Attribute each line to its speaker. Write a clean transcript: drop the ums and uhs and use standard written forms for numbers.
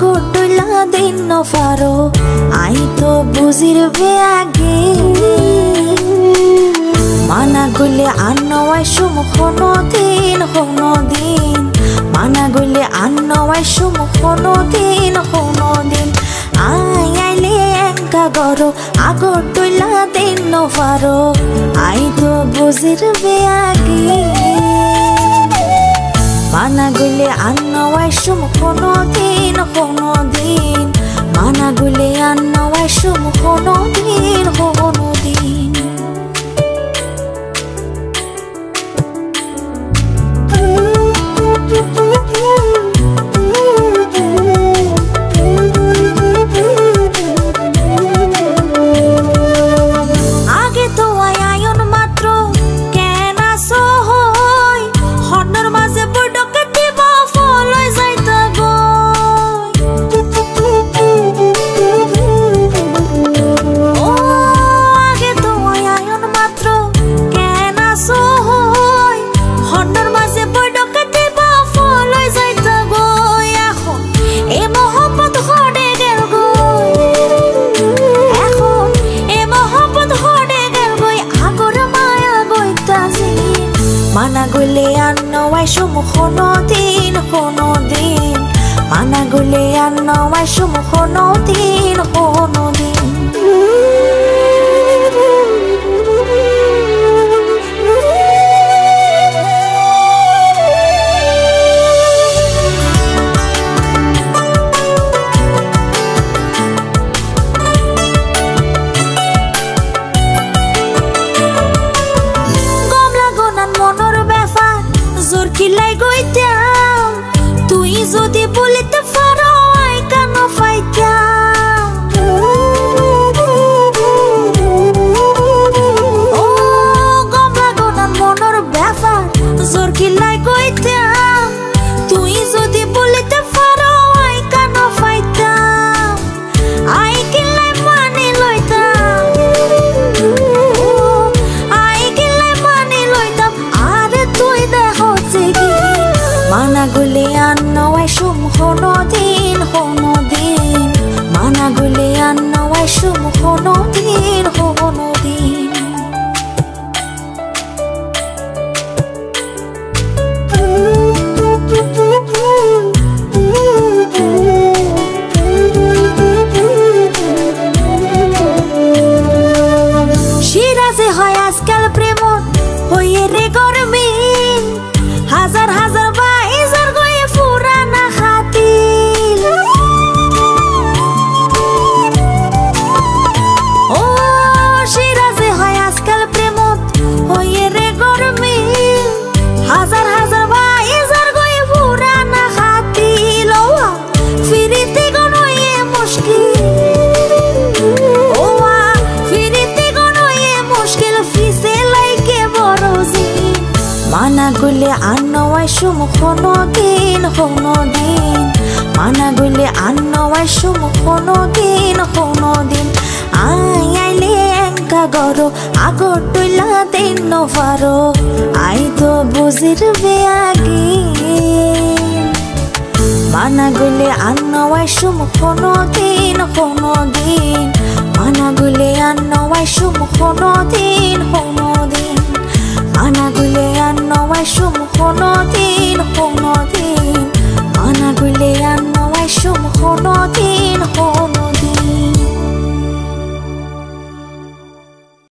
Speaker 1: আগর টইলা দিন নফারো আই তো বুঝির বেআগে মানা গলে আন্নওয়াই সুম হনো দিন মানা গলে আন্নওয়াই সুম হনো দিন আই আইলে একা গরো আগর টইলা দিন নফারো আই তো বুঝির বেআগে মানা গলে আন্নওয়াই সুম হনো দিন মানা গলে আন্নওয়াই সুম হনো দিন আগে তো আয়ন মাত্র কেন আসো হই হন্নর মাঝে বড়কে দিবা ফলই যাইতা গো ও আগে তো আয়ন মাত্র কেন আসো হই হন্নর মাঝে বড়কে দিবা ফলই যাইতা গো এখন এ মোহব্বত হড়ে গেল গো এখন এ মোহব্বত হড়ে গেল গো আগর মায়া গইতাছি মানা গলে আন্নওয়াই সুম হনো দিন মানা গলে আন্নওয়াই সুম হনো দিন কমলা গোনান মনর ব্যাপার জোর খিলাই গইতাম তুই যদি বলিতে পারো আই কেন পাইতাম ও কমলা গোনান মনর ব্যাপার জোর খিলাই গইতাম তুই যদি বলিতে পারো আই কেন পাইতাম আই কিলাই মানি লইতাম আই কিলাই মানি লইতাম আরে তুই দেখছে কি মানা গলে আন্নওয়াই সুম হনো দিন মানা গলে আন্নওয়াই সুম হনো দিন সিরাজে হয় আজকাল প্রেমত হইয়ে রে গরমিন হাজার হাজার বাইজার গয়ে পুরানা খাতিল ও সিরাজে হয় আজকাল প্রেমত হইয়ে রে গরমিন হাজার হাজার বাইজার গয়ে পুরানা খাতিল ও ফিরিতে গনয়ে মুশকিল ও ফিরিতে গনয়ে মুশকিল ফিসে লাইকে বড়জি মানা গলে আন্নওয়াই সুম হনো দিন মানা গলে আন্নওয়াই সুম হনো দিন আই আইলে একা গরো আগর টইলা দিন নফারো আই তো বুঝির বেআগে মানা গলে আন্নওয়াই সুম হনো দিন মানা গলে আন্নওয়াই সুম হনো দিন